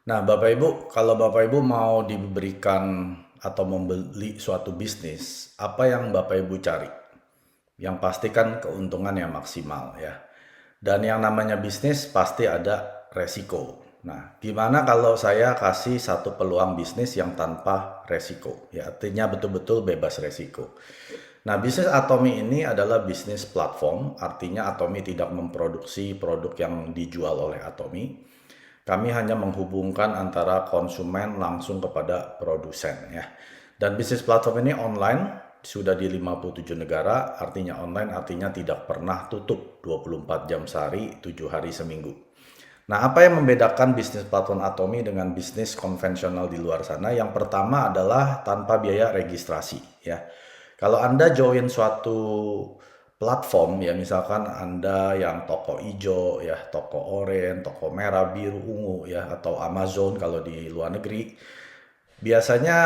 Nah, Bapak Ibu, kalau Bapak Ibu mau diberikan atau membeli suatu bisnis, apa yang Bapak Ibu cari? Yang pasti kan keuntungan yang maksimal ya. Dan yang namanya bisnis pasti ada resiko. Nah, gimana kalau saya kasih satu peluang bisnis yang tanpa resiko? Ya, artinya betul-betul bebas resiko. Nah, bisnis Atomi ini adalah bisnis platform, artinya Atomi tidak memproduksi produk yang dijual oleh Atomi. Kami hanya menghubungkan antara konsumen langsung kepada produsen ya. Dan bisnis platform ini online, sudah di 57 negara, artinya online artinya tidak pernah tutup 24 jam sehari, 7 hari seminggu. Nah, apa yang membedakan bisnis platform Atomi dengan bisnis konvensional di luar sana? Yang pertama adalah tanpa biaya registrasi ya. Kalau Anda join suatu platform ya, misalkan Anda yang toko hijau ya, toko oranye, toko merah, biru, ungu ya, atau Amazon kalau di luar negeri, biasanya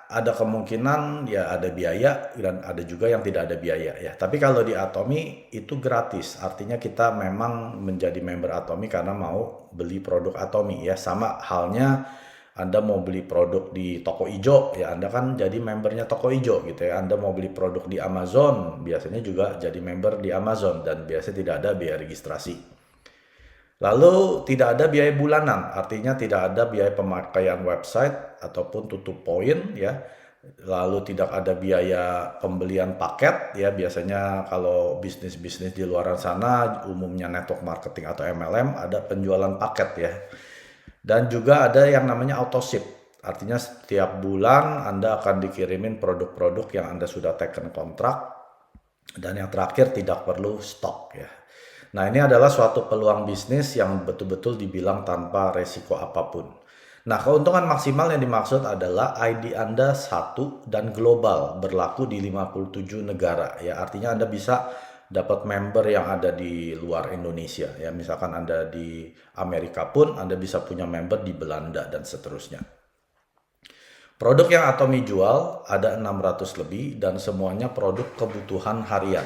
ada kemungkinan ya ada biaya dan ada juga yang tidak ada biaya ya. Tapi kalau di Atomi itu gratis, artinya kita memang menjadi member Atomi karena mau beli produk Atomi ya. Sama halnya Anda mau beli produk di toko ijo ya, Anda kan jadi membernya toko ijo gitu ya. Anda mau beli produk di Amazon, biasanya juga jadi member di Amazon dan biasanya tidak ada biaya registrasi. Lalu tidak ada biaya bulanan, artinya tidak ada biaya pemakaian website ataupun tutup poin ya. Lalu tidak ada biaya pembelian paket ya, biasanya kalau bisnis-bisnis di luar sana umumnya network marketing atau MLM ada penjualan paket ya. Dan juga ada yang namanya auto ship. Artinya setiap bulan Anda akan dikirimin produk-produk yang Anda sudah taken kontrak, dan yang terakhir tidak perlu stok ya. Nah, ini adalah suatu peluang bisnis yang betul-betul dibilang tanpa resiko apapun. Nah, keuntungan maksimal yang dimaksud adalah ID Anda satu dan global, berlaku di 57 negara ya. Artinya Anda bisa dapat member yang ada di luar Indonesia ya. Misalkan Anda di Amerika pun Anda bisa punya member di Belanda dan seterusnya. Produk yang Atomi jual ada 600 lebih dan semuanya produk kebutuhan harian.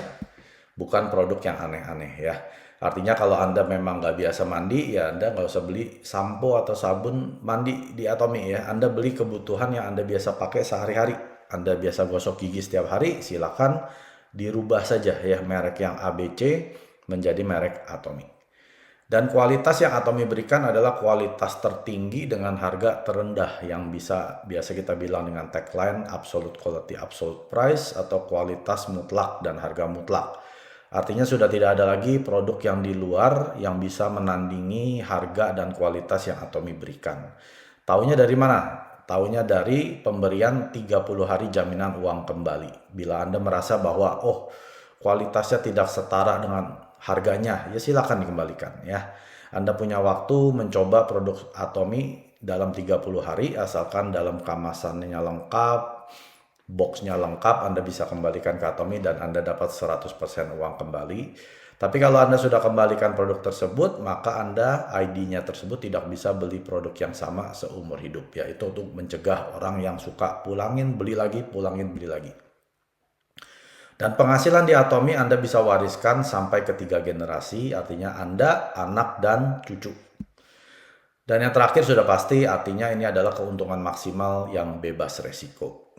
Bukan produk yang aneh-aneh ya. Artinya kalau Anda memang nggak biasa mandi, ya Anda nggak usah beli sampo atau sabun mandi di Atomi ya. Anda beli kebutuhan yang Anda biasa pakai sehari-hari. Anda biasa gosok gigi setiap hari, silakan dirubah saja ya merek yang ABC menjadi merek Atomi. Dan kualitas yang Atomi berikan adalah kualitas tertinggi dengan harga terendah yang bisa biasa kita bilang dengan tagline absolute quality, absolute price atau kualitas mutlak dan harga mutlak. Artinya sudah tidak ada lagi produk yang di luar yang bisa menandingi harga dan kualitas yang Atomi berikan. Taunya dari mana? Taunya dari pemberian 30 hari jaminan uang kembali. Bila Anda merasa bahwa kualitasnya tidak setara dengan harganya, ya silakan dikembalikan ya. Anda punya waktu mencoba produk Atomi dalam 30 hari asalkan dalam kemasannya lengkap, boxnya lengkap, Anda bisa kembalikan ke Atomi dan Anda dapat 100% uang kembali. Tapi kalau Anda sudah kembalikan produk tersebut, maka Anda ID-nya tersebut tidak bisa beli produk yang sama seumur hidup. Ya, itu untuk mencegah orang yang suka pulangin, beli lagi, pulangin, beli lagi. Dan penghasilan di Atomi Anda bisa wariskan sampai ke 3 generasi, artinya Anda, anak, dan cucu. Dan yang terakhir sudah pasti, artinya ini adalah keuntungan maksimal yang bebas resiko.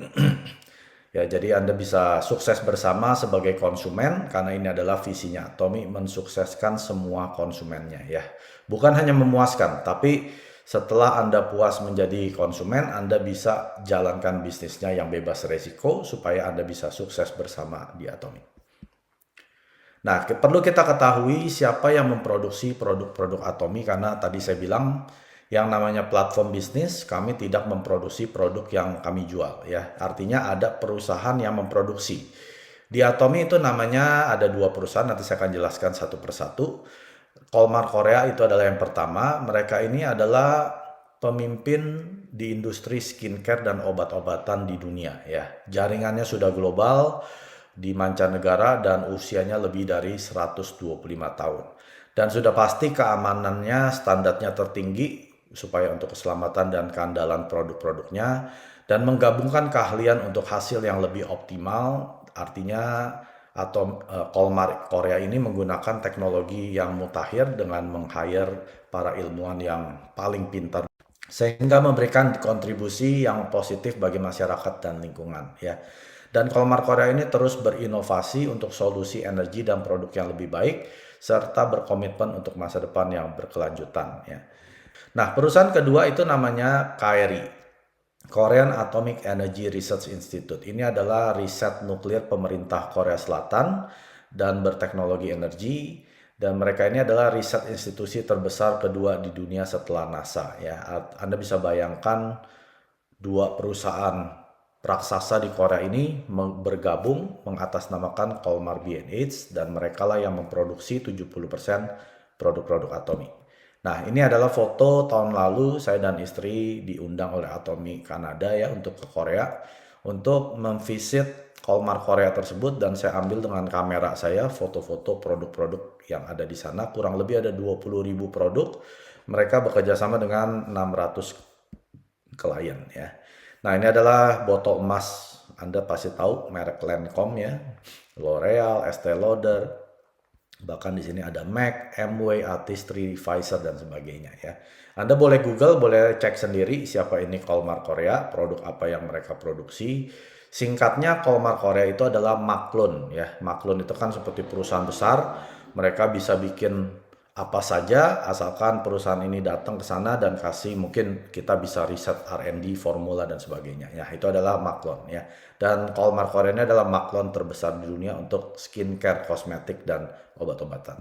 Ya, jadi Anda bisa sukses bersama sebagai konsumen karena ini adalah visinya Atomi mensukseskan semua konsumennya ya. Bukan hanya memuaskan, tapi setelah Anda puas menjadi konsumen, Anda bisa jalankan bisnisnya yang bebas resiko supaya Anda bisa sukses bersama di Atomi. Nah, perlu kita ketahui siapa yang memproduksi produk-produk Atomi karena tadi saya bilang yang namanya platform bisnis kami tidak memproduksi produk yang kami jual ya. Artinya ada perusahaan yang memproduksi. Di Atomi itu namanya ada 2 perusahaan, nanti saya akan jelaskan satu persatu. Kolmar Korea itu adalah yang pertama. Mereka ini adalah pemimpin di industri skincare dan obat-obatan di dunia ya. Jaringannya sudah global di mancanegara dan usianya lebih dari 125 tahun. Dan sudah pasti keamanannya standarnya tertinggi supaya untuk keselamatan dan keandalan produk-produknya dan menggabungkan keahlian untuk hasil yang lebih optimal. Artinya Kolmar Korea ini menggunakan teknologi yang mutakhir dengan meng-hire para ilmuwan yang paling pintar. sehingga memberikan kontribusi yang positif bagi masyarakat dan lingkungan ya. Dan Kolmar Korea ini terus berinovasi untuk solusi energi dan produk yang lebih baik serta berkomitmen untuk masa depan yang berkelanjutan ya. Nah, perusahaan kedua itu namanya KRI, Korean Atomic Energy Research Institute. Ini adalah riset nuklir pemerintah Korea Selatan dan berteknologi energi, dan mereka ini adalah riset institusi terbesar kedua di dunia setelah NASA ya. Anda bisa bayangkan dua perusahaan raksasa di Korea ini bergabung mengatasnamakan Kolmar B&H, dan mereka lah yang memproduksi 70% produk-produk Atomi. Nah, ini adalah foto tahun lalu saya dan istri diundang oleh Atomi Kanada ya untuk ke Korea untuk memvisit Kolmar Korea tersebut, dan saya ambil dengan kamera saya foto-foto produk-produk yang ada di sana. Kurang lebih ada 20.000 produk. Mereka bekerja sama dengan 600 klien ya. Nah, ini adalah botol emas. Anda pasti tahu merek Lancome ya, L'Oreal, Estée Lauder, bahkan di sini ada MAC, Amway, Artistry, Pfizer dan sebagainya ya. Anda boleh Google, boleh cek sendiri siapa ini Kolmar Korea, produk apa yang mereka produksi. Singkatnya Kolmar Korea itu adalah Maklun ya. Maklun itu kan seperti perusahaan besar, mereka bisa bikin apa saja asalkan perusahaan ini datang ke sana dan kasih, mungkin kita bisa riset R&D formula dan sebagainya ya. Itu adalah Maklun ya. Dan Kolmar Korea ini adalah Maklun terbesar di dunia untuk skincare, kosmetik dan obat-obatan.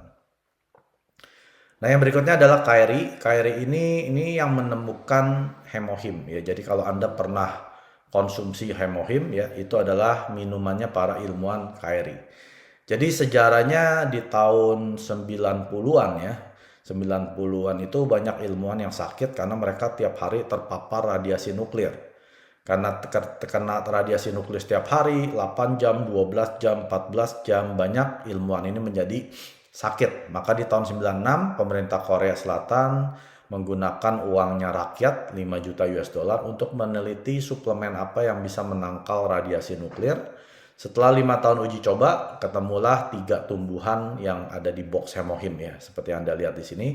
Nah, yang berikutnya adalah KRI. KRI ini yang menemukan hemohim ya. Jadi kalau Anda pernah konsumsi hemohim ya, itu adalah minumannya para ilmuwan KRI. Jadi sejarahnya di tahun 90-an ya. 90-an itu banyak ilmuwan yang sakit karena mereka tiap hari terpapar radiasi nuklir. Karena terkena radiasi nuklir setiap hari, 8 jam, 12 jam, 14 jam, banyak ilmuwan ini menjadi sakit. Maka di tahun 96, pemerintah Korea Selatan menggunakan uangnya rakyat, 5 juta US dollar, untuk meneliti suplemen apa yang bisa menangkal radiasi nuklir. Setelah 5 tahun uji coba, ketemulah 3 tumbuhan yang ada di box hemohim ya, seperti yang Anda lihat di sini.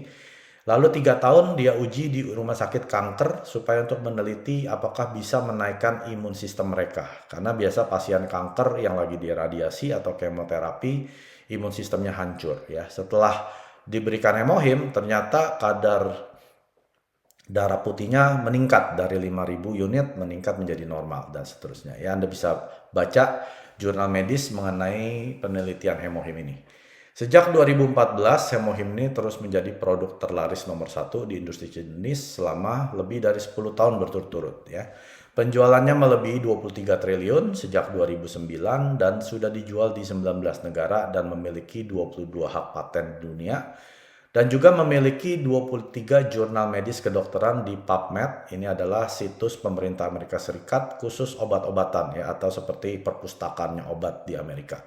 Lalu 3 tahun dia uji di rumah sakit kanker supaya untuk meneliti apakah bisa menaikkan imun sistem mereka. Karena biasa pasien kanker yang lagi diradiasi atau kemoterapi, imun sistemnya hancur ya. Setelah diberikan hemohim, ternyata kadar darah putihnya meningkat dari 5.000 unit meningkat menjadi normal dan seterusnya. Ya, Anda bisa baca jurnal medis mengenai penelitian hemohim ini. Sejak 2014, hemohim ini terus menjadi produk terlaris nomor 1 di industri jenis selama lebih dari 10 tahun berturut-turut ya. Penjualannya melebihi 23 triliun sejak 2009 dan sudah dijual di 19 negara dan memiliki 22 hak paten dunia. Dan juga memiliki 23 jurnal medis kedokteran di PubMed. Ini adalah situs pemerintah Amerika Serikat khusus obat-obatan ya, atau seperti perpustakaannya obat di Amerika.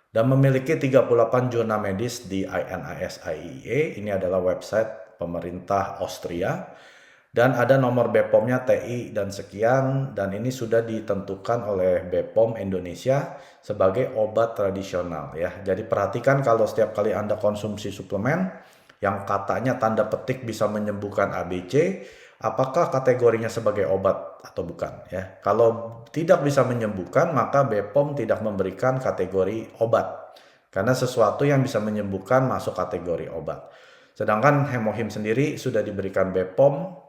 Dan memiliki 38 jurnal medis di INIS-IEA. Ini adalah website pemerintah Austria. Dan ada nomor BPOM-nya TI dan sekian, dan ini sudah ditentukan oleh BPOM Indonesia sebagai obat tradisional ya. Jadi perhatikan kalau setiap kali Anda konsumsi suplemen yang katanya tanda petik bisa menyembuhkan ABC, apakah kategorinya sebagai obat atau bukan ya. Kalau tidak bisa menyembuhkan, maka BPOM tidak memberikan kategori obat. Karena sesuatu yang bisa menyembuhkan masuk kategori obat. Sedangkan hemohim sendiri sudah diberikan BPOM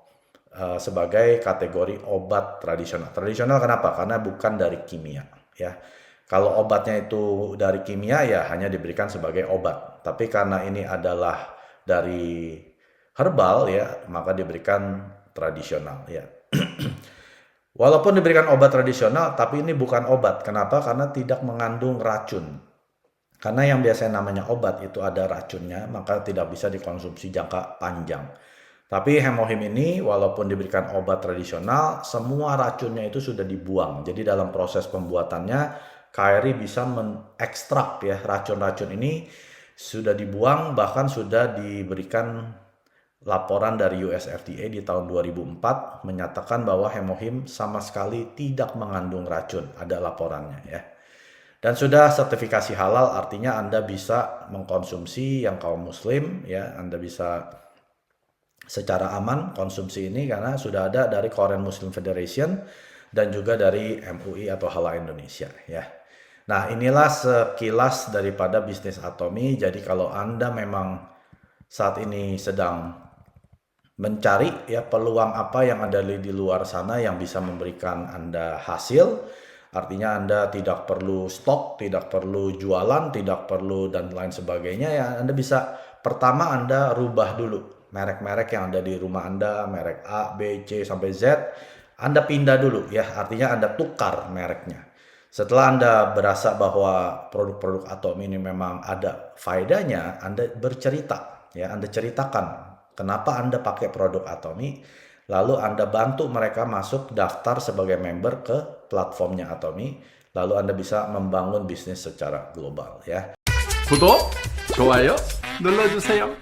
sebagai kategori obat tradisional. Tradisional kenapa? Karena bukan dari kimia ya. Kalau obatnya itu dari kimia ya hanya diberikan sebagai obat. Tapi karena ini adalah dari herbal ya, maka diberikan tradisional ya. Walaupun diberikan obat tradisional, tapi ini bukan obat. Kenapa? Karena tidak mengandung racun. Karena yang biasanya namanya obat itu ada racunnya, maka tidak bisa dikonsumsi jangka panjang. Tapi hemohim ini walaupun diberikan obat tradisional, semua racunnya itu sudah dibuang. Jadi dalam proses pembuatannya, KRI bisa mengekstrak ya racun-racun ini sudah dibuang, bahkan sudah diberikan laporan dari US FDA di tahun 2004 menyatakan bahwa hemohim sama sekali tidak mengandung racun. Ada laporannya ya. Dan sudah sertifikasi halal, artinya Anda bisa mengkonsumsi yang kaum muslim ya, Anda bisa secara aman konsumsi ini karena sudah ada dari Korean Muslim Federation dan juga dari MUI atau Halal Indonesia ya. Nah, inilah sekilas daripada bisnis Atomy. Jadi kalau Anda memang saat ini sedang mencari ya peluang apa yang ada di luar sana yang bisa memberikan Anda hasil, artinya Anda tidak perlu stok, tidak perlu jualan, tidak perlu dan lain sebagainya ya, Anda bisa pertama Anda rubah dulu merek-merek yang ada di rumah Anda, merek A, B, C sampai Z, Anda pindah dulu ya, artinya Anda tukar mereknya. Setelah Anda berasa bahwa produk-produk Atomy ini memang ada faedahnya, Anda bercerita ya, Anda ceritakan kenapa Anda pakai produk Atomy, lalu Anda bantu mereka masuk daftar sebagai member ke platformnya Atomy, lalu Anda bisa membangun bisnis secara global ya. 구독, 좋아요 눌러주세요.